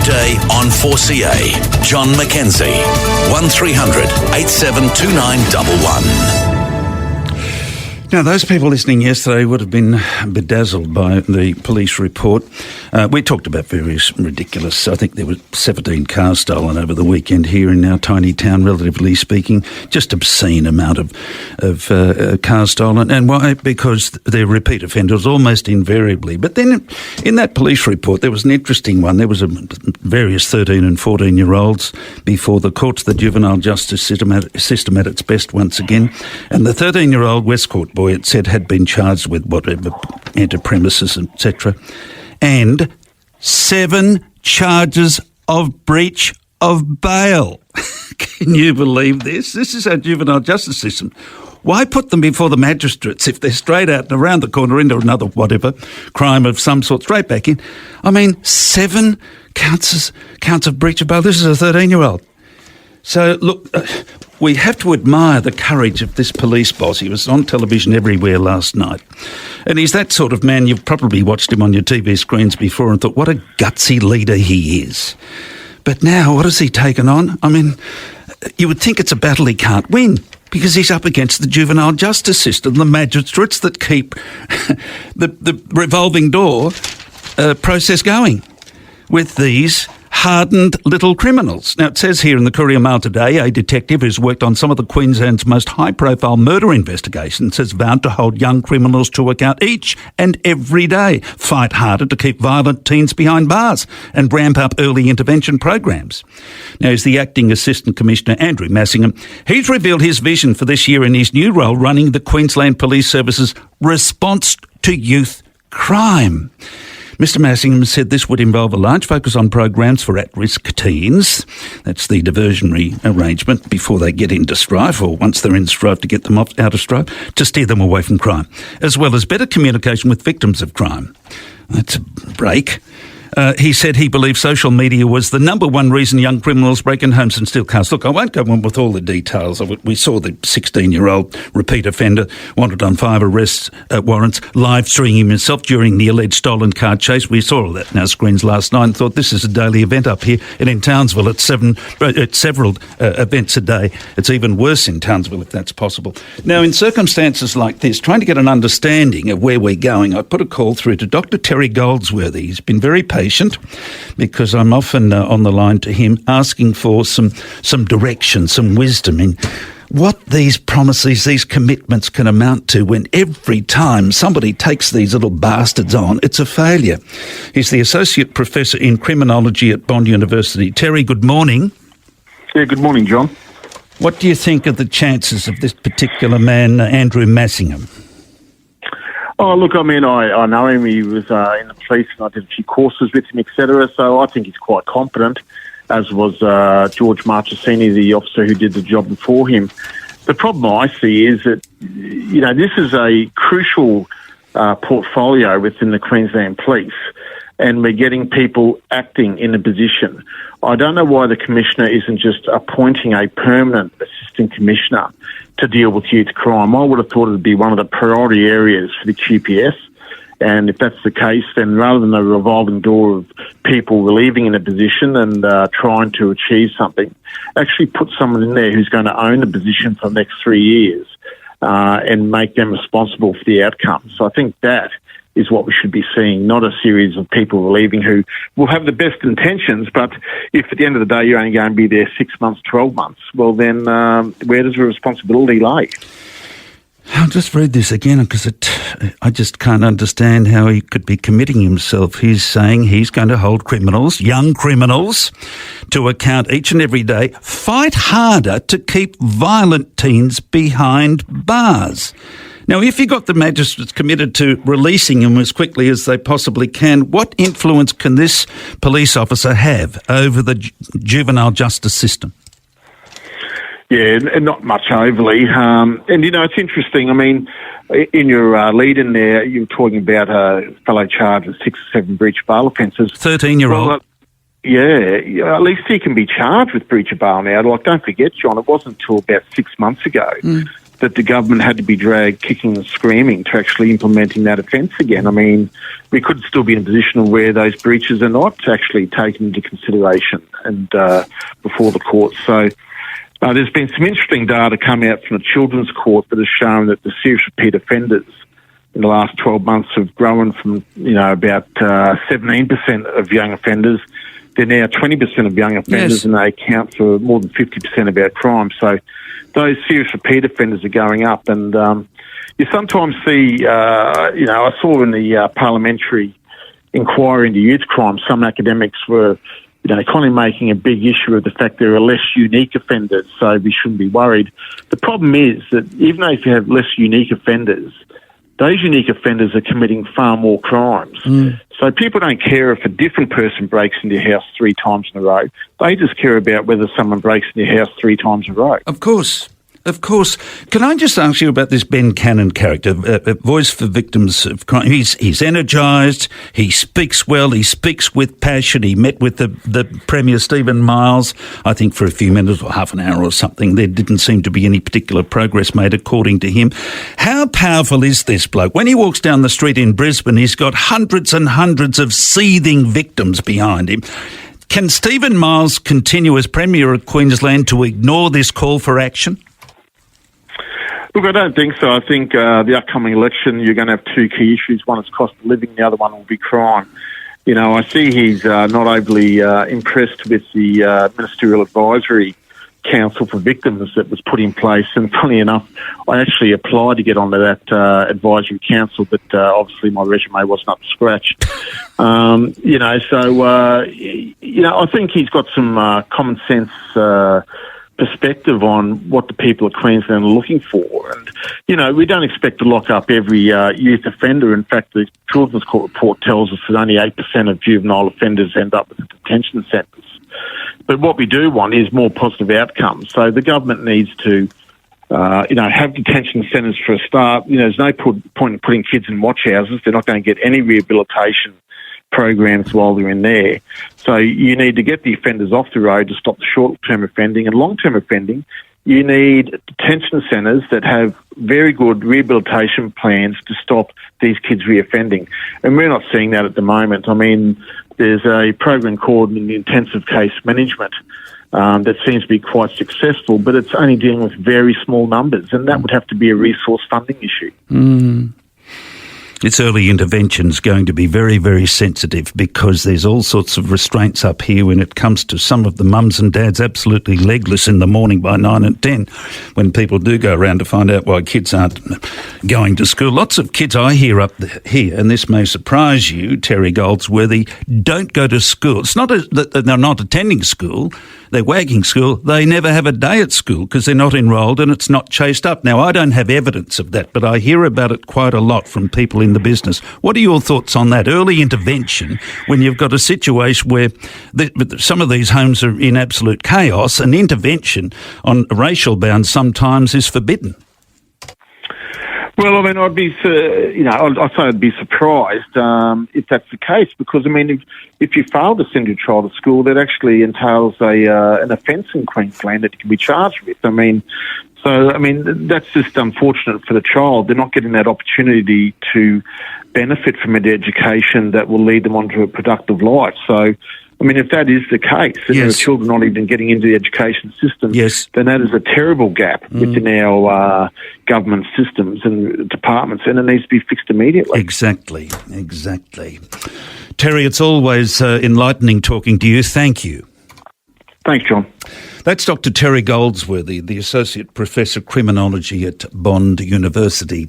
day on 4CA. John MacKenzie, 1300 872911. Now, those people listening yesterday would have been bedazzled by the police report. We talked about various ridiculous, I think there were 17 cars stolen over the weekend here in our tiny town, relatively speaking. Just obscene amount of cars stolen. And why? Because they're repeat offenders almost invariably. But then in that police report, there was an interesting one. There was various 13 and 14-year-olds before the courts, the juvenile justice system at its best once again. And the 13-year-old Westcourt boy, it said, had been charged with whatever, enter premises, etc. And 7 charges of breach of bail. Can you believe this? This is our juvenile justice system. Why put them before the magistrates if they're straight out and around the corner into another whatever crime of some sort, straight back in? I mean, 7 counts of breach of bail. This is a 13-year-old. So, look, we have to admire the courage of this police boss. He was on television everywhere last night. And he's that sort of man, you've probably watched him on your TV screens before and thought, what a gutsy leader he is. But now, what has he taken on? I mean, you would think it's a battle he can't win because he's up against the juvenile justice system, the magistrates that keep the revolving door process going with these hardened little criminals. Now, it says here in the Courier Mail today, a detective who's worked on some of the Queensland's most high-profile murder investigations has vowed to hold young criminals to account each and every day, fight harder to keep violent teens behind bars and ramp up early intervention programs. Now, as the Acting Assistant Commissioner, Andrew Massingham, he's revealed his vision for this year in his new role running the Queensland Police Service's response to youth crime. Mr Massingham said this would involve a large focus on programs for at-risk teens. That's the diversionary arrangement before they get into strife, or once they're in strife to get them out of strife, to steer them away from crime, as well as better communication with victims of crime. That's a break. He said he believes social media was the number one reason young criminals break in homes and steal cars. Look, I won't go on with all the details of it. We saw the 16-year-old repeat offender wanted on 5 arrest warrants, live streaming himself during the alleged stolen car chase. We saw all that in our screens last night and thought this is a daily event up here. And in Townsville, it's several events a day. It's even worse in Townsville, if that's possible. Now, in circumstances like this, trying to get an understanding of where we're going, I put a call through to Dr Terry Goldsworthy. He's been very patient because I'm often on the line to him asking for some direction, some wisdom in what these promises, these commitments can amount to when every time somebody takes these little bastards on, it's a failure. He's the Associate Professor in Criminology at Bond University. Terry, good morning. Yeah, good morning, John. What do you think of the chances of this particular man, Andrew Massingham? Oh, look, I mean, I know him. He was in the police and I did a few courses with him, etc. So I think he's quite competent, as was George Marchesini, the officer who did the job before him. The problem I see is that, you know, this is a crucial portfolio within the Queensland Police, and we're getting people acting in a position. I don't know why the Commissioner isn't just appointing a permanent Assistant Commissioner to deal with youth crime. I would have thought it would be one of the priority areas for the QPS. And if that's the case, then rather than a revolving door of people leaving in a position and trying to achieve something, actually put someone in there who's going to own the position for the next 3 years and make them responsible for the outcome. So I think that is what we should be seeing, not a series of people leaving who will have the best intentions, but if at the end of the day you're only going to be there 6 months, 12 months, well then where does the responsibility lay? I'll just read this again because I just can't understand how he could be committing himself. He's saying he's going to hold criminals, young criminals, to account each and every day, fight harder to keep violent teens behind bars. Now, if you got the magistrates committed to releasing him as quickly as they possibly can, what influence can this police officer have over the juvenile justice system? Yeah, not much overly. And, you know, it's interesting. I mean, in your lead in there, you were talking about a fellow charged with 6 or 7 breach of bail offences. 13-year-old. Well, yeah, at least he can be charged with breach of bail now. Like, don't forget, John, it wasn't until about 6 months ago that the government had to be dragged kicking and screaming to actually implementing that offence again. I mean, we could still be in a position where those breaches are not actually taken into consideration and before the courts. So there's been some interesting data come out from the Children's Court that has shown that the serious repeat offenders in the last 12 months have grown from, about 17% of young offenders. They're now 20% of young offenders, yes, and they account for more than 50% of our crime. So those serious repeat offenders are going up. And you sometimes see, I saw in the parliamentary inquiry into youth crime, some academics were, kind of making a big issue of the fact there are less unique offenders, so we shouldn't be worried. The problem is that even though if you have less unique offenders, those unique offenders are committing far more crimes. So people don't care if a different person breaks into your house 3 times in a row. They just care about whether someone breaks into your house 3 times in a row. Of course. Can I just ask you about this Ben Cannon character, voice for victims of crime? He's energised, he speaks well, he speaks with passion. He met with the Premier Stephen Miles, I think for a few minutes or half an hour or something. There didn't seem to be any particular progress made according to him. How powerful is this bloke? When he walks down the street in Brisbane, he's got hundreds and hundreds of seething victims behind him. Can Stephen Miles continue as Premier of Queensland to ignore this call for action? Look, I don't think so. I think the upcoming election, you're going to have 2 key issues. One is cost of living, the other one will be crime. I see he's not overly impressed with the Ministerial Advisory Council for Victims that was put in place. And funny enough, I actually applied to get onto that advisory council, but obviously my resume wasn't up to scratch. I think he's got some common sense perspective on what the people of Queensland are looking for. And, we don't expect to lock up every youth offender. In fact, the Children's Court report tells us that only 8% of juvenile offenders end up with a detention sentence. But what we do want is more positive outcomes. So the government needs to, have detention centres for a start. There's no point in putting kids in watch houses. They're not going to get any rehabilitation programs while they're in there. So you need to get the offenders off the road to stop the short-term offending and long-term offending. You need detention centres that have very good rehabilitation plans to stop these kids reoffending. And we're not seeing that at the moment. I mean, there's a program called intensive case management that seems to be quite successful, but it's only dealing with very small numbers, and that would have to be a resource funding issue. It's early intervention's going to be very, very sensitive because there's all sorts of restraints up here when it comes to some of the mums and dads absolutely legless in the morning by 9 and 10 when people do go around to find out why kids aren't going to school. Lots of kids I hear up here, and this may surprise you, Terry Goldsworthy, don't go to school. It's not that they're not attending school. They're wagging school. They never have a day at school because they're not enrolled and it's not chased up. Now, I don't have evidence of that, but I hear about it quite a lot from people in the business. What are your thoughts on that? Early intervention, when you've got a situation where some of these homes are in absolute chaos, and intervention on racial bounds sometimes is forbidden. Well, I mean, I'd say I'd be surprised if that's the case, because, I mean, if you fail to send your child to school, that actually entails an offence in Queensland that you can be charged with. That's just unfortunate for the child. They're not getting that opportunity to benefit from an education that will lead them onto a productive life. So, I mean, if that is the case, and there are children not even getting into the education system, then that is a terrible gap within our government systems and departments, and it needs to be fixed immediately. Exactly. Terry, it's always enlightening talking to you. Thank you. Thanks, John. That's Dr Terry Goldsworthy, the Associate Professor of Criminology at Bond University.